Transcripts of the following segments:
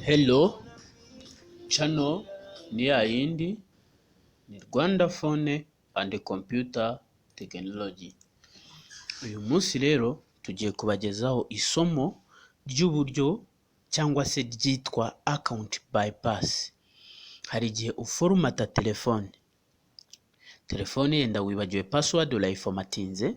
Hello, channel ni ya yindi ni Rwanda Phone and Computer Technology. Uyu munsi rero tugiye kubagezaho isomo ry'uburyo cyangwa se ryitwa account bypass. Hari igihe uforumata telefone yenda wibagiwe password urayifomatinze,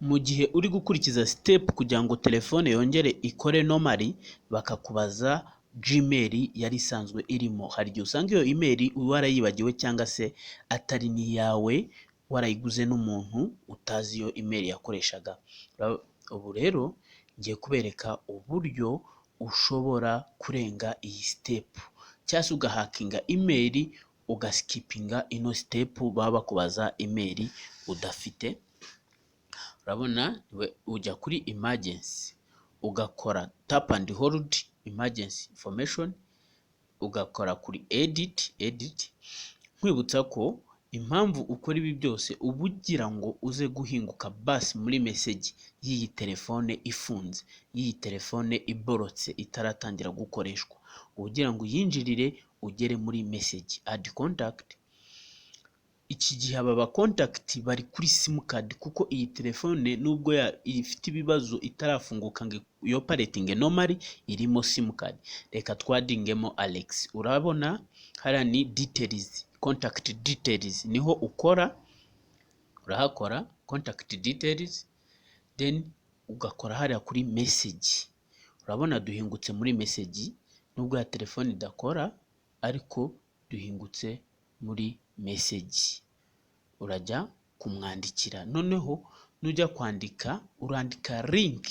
mu gihe uri gukurikiza step kugira ngo telefone yongere ikore normally bakakubaza Gmail yari isanzwe irimo. Hari igihe usanga iyo email warayibagiwe cyangwa se atari n'iyawe, warayiguze n'umuntu utazi iyo email yakoreshaga. Ubu rero ngiye kubereka uburyo ushobora kurenga iyi step cyangwa se ugahakinga email ugaskipinga ino step baba bakubaza email udafite. Urabona ujya kuri emergency ugakora tap and hold emergency information, ugakora kuri edit. Nkwibutsa ko impamvu ukora ibi byose ubugira ngo uze guhinguka basi muri message y'iyi telefone ifunze, y'iyi telefone iborotse itaratangira gukoreshwa, ubugira ngo yinjirire ugere muri message add contact. Iki gihe aba contact bari kuri sim card kuko iyi telefone nubwo ifite ibibazo itarafunguka ngo yo operating normally irimo sim card. Reka twadingemo Alex. Urabona hara ni details, contact details niho ukora, urahakora contact details, then ugakora hariya kuri message. Urabona duhingutse muri message nubwo ya telefone idakora ariko duhingutse muri message. Urajya kumwandikira, noneho nujya kwandika urandika link.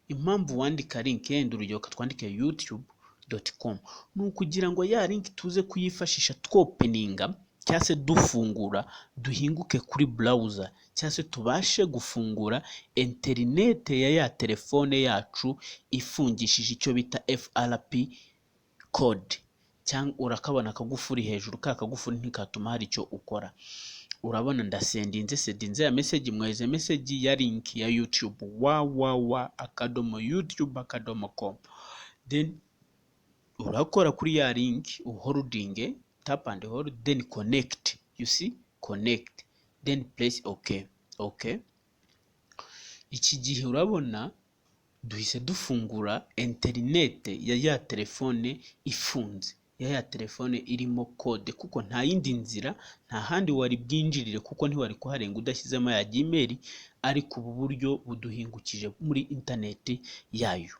Impamvu wandika link yenda urugero twandike youtube.com ni ukugira ngo ya link tuze kuyifashisha twopeninga cyangwa se dufungura duhinguke kuri browser cyangwa se tubashe gufungura internet ya telefone yacu ifungishije icyo bita FRP code. Cyangwa urakabona akagufuri hejuru, ka kagufuri ntikatuma hari icyo ukora. Urabona ndasendinze ya message, mweze message ya link ya YouTube www.youtube.com. Then urakora kuri ya link uholding, tap and hold, then connect. You see, connect, then press okay. Iki gihe urabona duhise dufungura internet ya telefone ifunze, ya telefone irimo code, kuko nta yindi nzira, nta handi wari bwinjirire kuko ntiwari kuharenga udashyizemo ya Gmail, ariko ubu buryo buduhingukije muri internet yayo.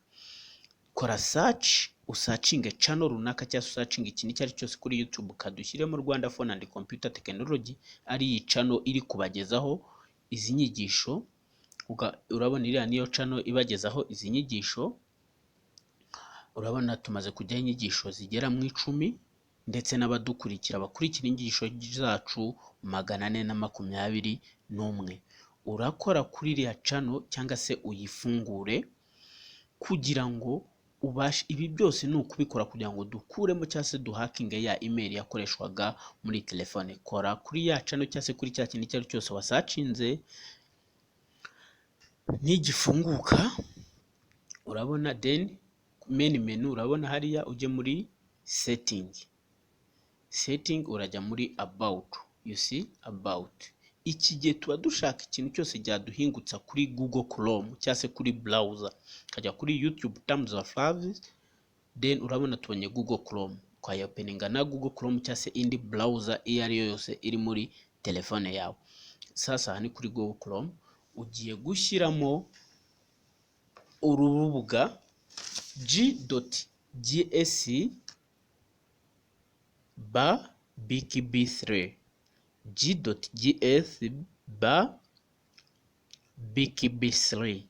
Kora search, usearching channel runaka cyangwa usearching ikintu icyo ari cyose kuri YouTube, kadushyiremo Rwanda Phone and Computer Technology, ari iyi channel iri kubagezaho izi nyigisho. Urabona iriya niyo channel ibagezaho izi nyigisho. Urabona tumaze kujya inyigisho zigera mu 10, ndetse n'abadukurikira bakurikira inyigisho zacu 421. Urakora kuri iriya channel cyangwa se uyifungure kugira ngo ubashe. Ibi byose ni ukubikora kugira ngo dukuremo cyangwa se duhakinge ya email yakoreshwaga muri telefone. Kora kuri ya channel cyangwa se kuri cya kintu icyo ari cyose wasacinze, nigifunguka urabona then main menu. Urabona hariya ujye muri setting, urajya muri about. You see about. Iki gihe tuba dushaka ikintu cyose cyaduhingutsa kuri Google Chrome cyangwa se kuri browser, kajya kuri YouTube terms of service, then urabona tubonye Google Chrome, kwa openinga na Google Chrome cyangwa se indi browser iyo ari yo yose iri muri telefone yawe. Sasa ni kuri Google Chrome ugiye gushyiramo urubuga g.gs/bkb3, g.gs/bkb3,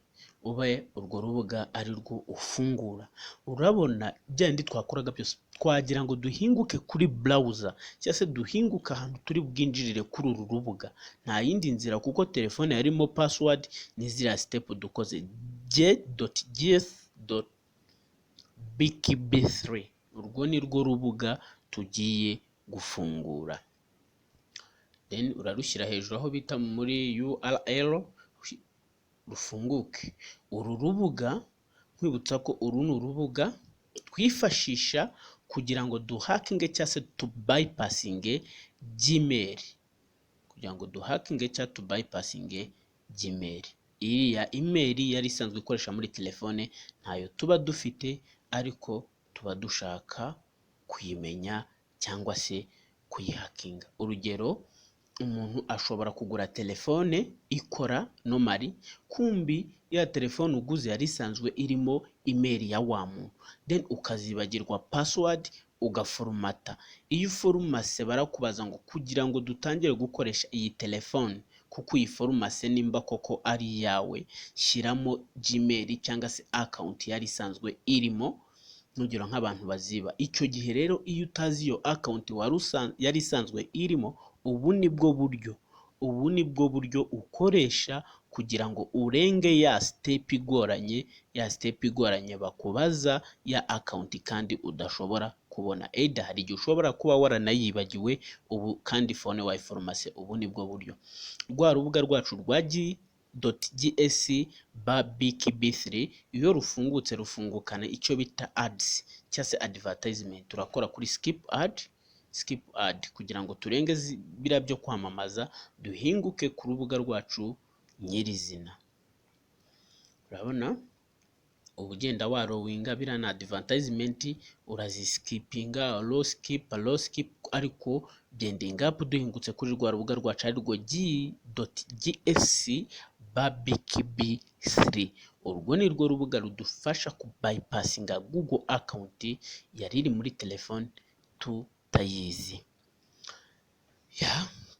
ube urwo rubuga ari rwo ufungura. Urabona byandi twakoraga byose twagira ngo duhinguke kuri browser cyangwa se duhinguka ahantu turi bwinjirire kuri uru rubuga, nta yindi nzira kuko telefone yarimo password n'izira step dukoze. g.gs/bkb3 urwo ni rwo rubuga tugiye gufungura. Then urarushyira hejuru aho bita muri URL rufunguke. Uru rubuga nkwibutsa ko uru ni urubuga twifashisha kugira ngo duhakinge cyangwa se tubayipasinge Gmail, kugira ngo duhakinge cyangwa tubayipasinge Gmail. Iriya email yari isanzwe ikoresha muri telefone ntayo tuba dufite, ariko tuba dushaka kuyimenya cyangwa se kuyihakinga. Urugero, umuntu ashobora kugura telefone ikora normally, kumbi ya telefone uguze yari isanzwe irimo email ya wa muntu, then ukazibagirwa password ugaforumata. Iyo uforumase barakubaza ngo kugira ngo dutangire gukoresha iyi telefone, kuko iyi forumase nimba koko ari iyawe, shyiramo Gmail cyangwa se account yari isanzwe irimo, nugero nk'abantu baziba. Icyo gihe rero iyo utazi iyo account yari isanzwe irimo, ubu nibwo buryo ukoresha kugira ngo urenge ya step igoranye bakubaza ya account kandi udashobora kubona. Either hari igihe ushobora kuba waranayibagiwe ubu kandi phone wayiforomase. Ubu nibwo buryo. Rwa rubuga rwacu rwa g.gs/bkb3 iyo rufungutse rufungukana icyo bita ads cyangwa se advertisement. Turakora kuri skip ad kugira ngo turenge bira byo kwamamaza, duhinguke ku rubuga rwacu nyirizina. Urabona ubugenda warowinga bira na advertisement uraziskipinga, low skip, ariko bending up duhingutse kuri rwa rubuga rwacu ari rwo g.gs/bkb3. urwo ni rwo rubuga rudufasha kubypassinga Google account yari iri muri telefone tutayizi.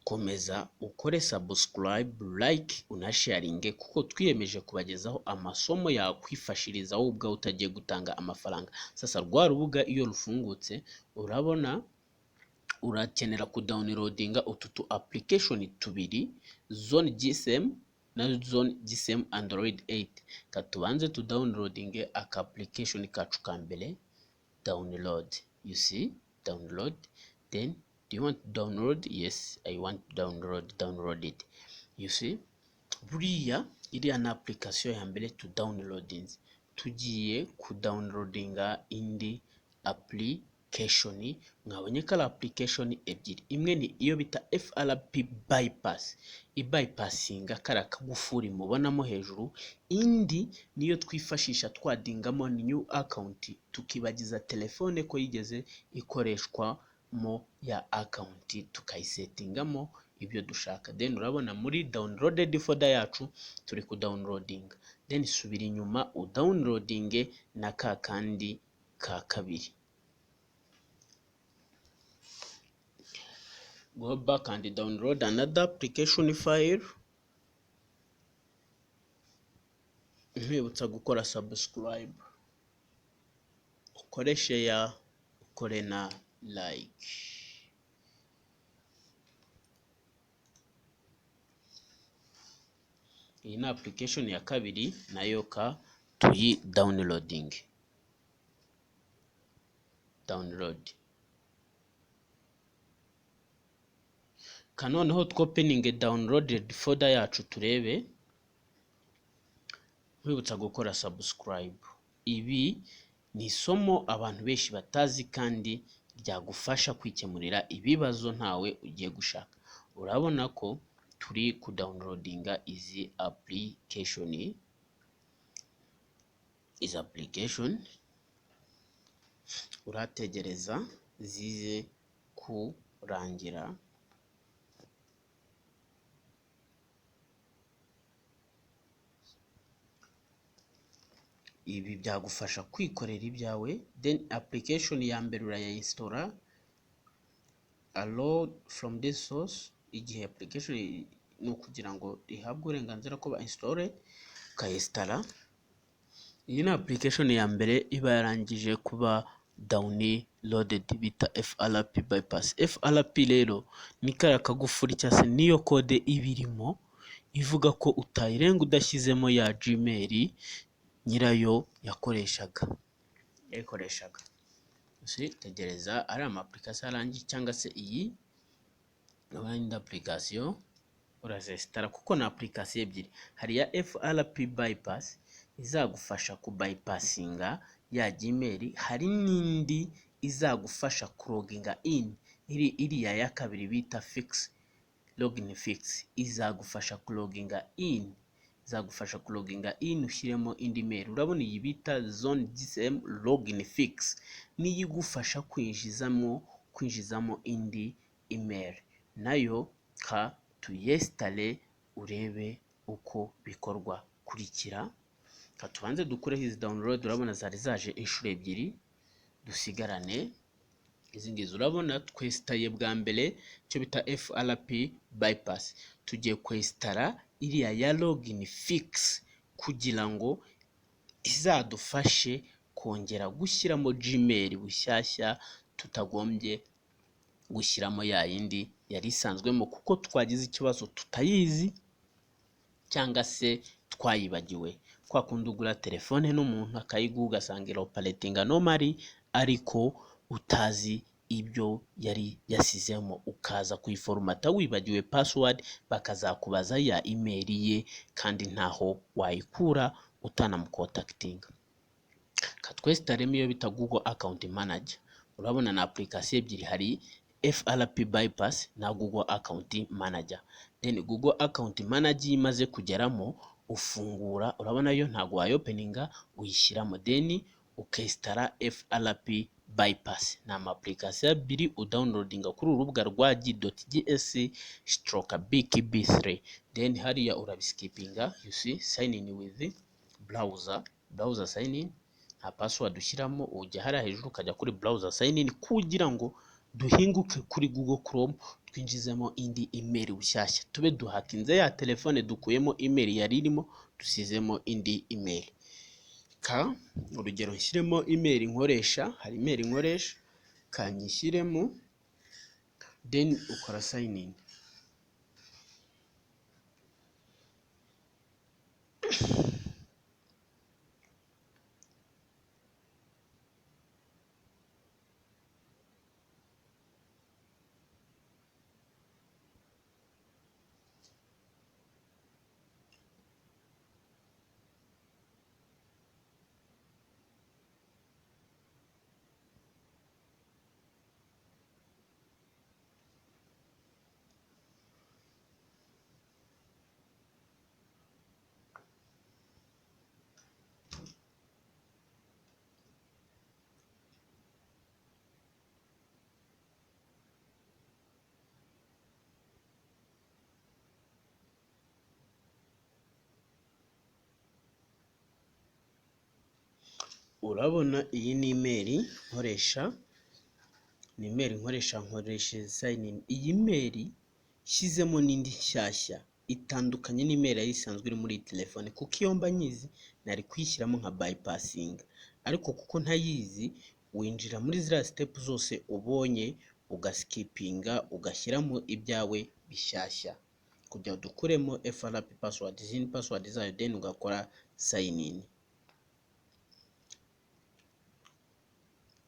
Komeza ukore subscribe, like, unasharinge, kuko twiyemeje kubagezaho amasomo yakwifashiriza wowe ubwawe utagiye gutanga amafaranga. Sasa rwa rubuga iyo rufungutse, urabona urakenera kudownloadinga utu application tubiri, Zone GSM na Zone GSM Android 8. Katubanze downloadinge aka application kacu ka mbere, download. You see, download. Then do you want to download? Yes, I want to download it. You see, buriya iriya na application ya mbere to downloading. Tugiye kudownloadinga indi application. Mwabonye ko ari application ebyiri. Imwe ni iyo bita FRP Bypass, ibypassinga kara kagufuri mubonamo hejuru. Indi niyo twifashisha twadingamo new account, tukibagiza telefone ko yigeze ikoreshwa mo ya account, tukayisetingamo ibyo dushaka. Then urabona muri downloaded folder yacu turi kudownloading. Then subira inyuma udownloadinge na kandi ka kabiri. Go back and download another application file. Nkwibutsa gukora subscribe, ukore share, ukore na like. Iyi ni application ya kabiri nayo ka tuyi download. Kanoneho twopeninge downloaded folder yacu turebe. Nkwibutsa gukora subscribe. Ibi ni isomo abantu benshi batazi kandi ryagufasha kwikemurira ibibazo ntawe ugiye gushaka. Urabona ko turi kudownloadinga izi application. Urategereza zize kurangira. Ibi byagufasha kwikorera ibyawe. Then application ya mbere urayainstalla, allow from this source. Igihe application ni ukugira ngo ihabwe uburenganzira ko ba install, ukayinstalla. Iyi ni application ya mbere iba yarangije kuba downloaded bita FRP Bypass. FRP rero ni kara kagufuri cyangwa se niyo code ibirimo ivuga ko utayirenga udashyizemo ya Gmail nyirayo yakoreshaga. Tegereza ari ama application arangiye, cyangwa se iyi n'indi application urazesitara, kuko na application ebyiri. Hari ya FRP Bypass izagufasha kubypassinga ya Gmail, hari n'indi izagufasha kuloginga in, iriya ya kabiri bita login fix, izagufasha kuloginga in ushyiremo indi mail. Urabona iyi bita zone gsm login fix niyo igufasha kwinjizamo indi email, nayo ka tuyesitare urebe uko bikorwa. Kurikira tubanze dukureho izi download. Urabona zari zaje inshuro ebyiri, dusigarane izi ngizi. Urabona twesitaye bwa mbere cyo bita FRP bypass, tugiye kwesitara iriya ya login fix kugira ngo izadufashe kongera gushyiramo Gmail bushyashya, tutagombye gushyiramo ya yindi yari isanzwemo, kuko twagize ikibazo tutayizi cyangwa se twayibagiwe. Kwa kundi ugura telefone n'umuntu akayiguha ugasanga iroparatinga normally ariko utazi ibyo yari yasizemo, ukaza kuyiforomata wibagiwe password, bakazakubaza ya email ye kandi ntaho wayikura utanamukontakitinga. Katwesitaremo iyo bita Google Account Manager. Urabona na application ebyiri, hari FRP bypass na Google Account Manager. Then Google Account Manager imaze kugeramo ufungura, urabona yo ntago wayopeninga, uyishyiramo then ukesitara FRP bypass. Ni ama application abiri udownloadinga kuri urubuga rwa g.gs/bkb3. Then hariya urabiskipinga, you see sign in with browser sign in, nta password ushyiramo, ujya hariya hejuru ukajya kuri browser sign in kugira ngo duhinguke kuri Google Chrome twinjizemo indi email bushyashya, tube duhakinze ya telefone dukuyemo email yari irimo, dusizemo indi email. Urugero nshyiremo email nkoresha, hari email nkoresha kanyishyiremo, then ukora sign in. Urabona iyi ni email nkoresha, nkoresha sign in. Iyi email shyizemo n'indi nshyashya itandukanye n'email yari isanzwe iri muri telefone, kuko iyo mba nyizi nari kuyishyiramo nka bypassing, ariko kuko ntayizi winjira muri ziriya step zose ubonye ugaskipinga ugashyiramo ibyawe bishyashya, kugira dukuremo FRP password, izindi password zayo, then ugakora sign in.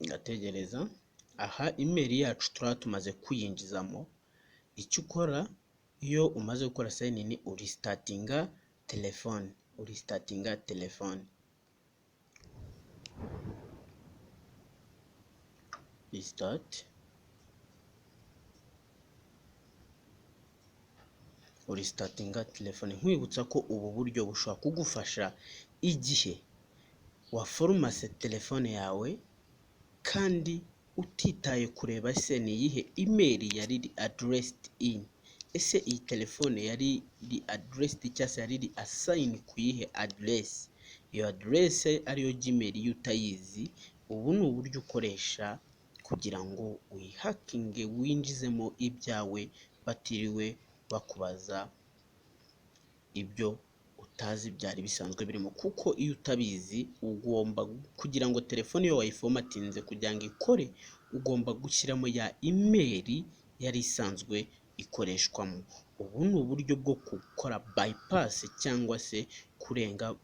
Ngategereza. Aha email yacu turaba tumaze kuyinjizamo. Icyo ukora iyo umaze gukora sign in, uristatinga telefone, restart. Uristatinga telefone, nkwibutsa ko ubu buryo bushobora kugufasha igihe waforomase telefone yawe kandi utitaye kureba ese ni iyihe email yari iri addressed in, ese iyi telefone yari iri addressed cyangwa se yari iri assign ku yihe address. Iyo address ariyo Gmail iyo utayizi, ubu ni uburyo ukoresha kugira ngo wihakinge winjizemo ibyawe batiriwe bakubaza ibyo utazi byari bisanzwe birimo, kuko iyo utabizi ugomba kugira ngo telefone yo wayifomatinze kugira ngo ikore, ugomba gushyiramo ya email yari isanzwe ikoreshwamo. Ubu ni uburyo bwo gukora bypass cyangwa se kurenga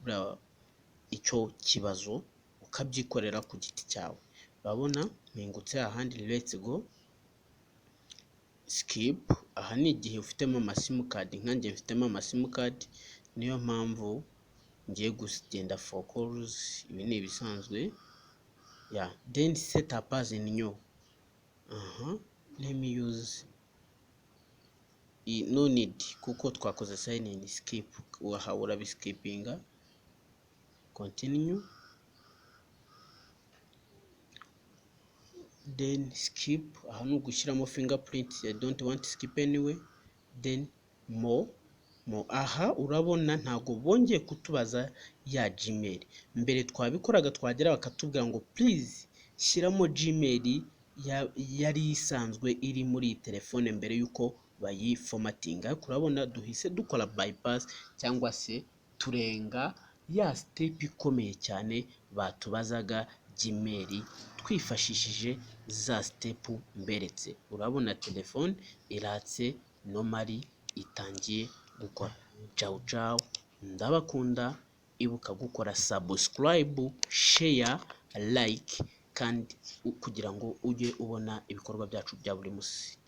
icyo kibazo ukabyikorera ku giti cyawe. Urabona mpingutse ahandi, let's go skip. Aha ni igihe ufitemo amasimukadi, nkanjye mfitemo amasimukadi, niyo mpamvu ngiye kugenda for calls. Ibi ni ibisanzwe. yeah, then set up as in new. Let me use no need kuko twakoze sign in, skip urabiskipinga, continue, then skip. Aha ni ugushyiramo fingerprint, I don't want to skip anyway, then more. Aha urabona ntago bongeye kutubaza ya Gmail. Mbere twabikoraga twagera bakatubwira ngo please shyiramo Gmail yari isanzwe iri muri iyi telefone mbere yuko bayiformatinga. Kurabona duhise dukora bypass cyangwa se turenga ya step ikomeye cyane batubazaga Gmail twifashishije za step mberetse. Urabona telefone iratse normally itangiye gukora. Ciao ciao, ndabakunda, ibuka gukora subscribe, share, like kandi kugira ngo ujye ubona ibikorwa byacu bya buri munsi.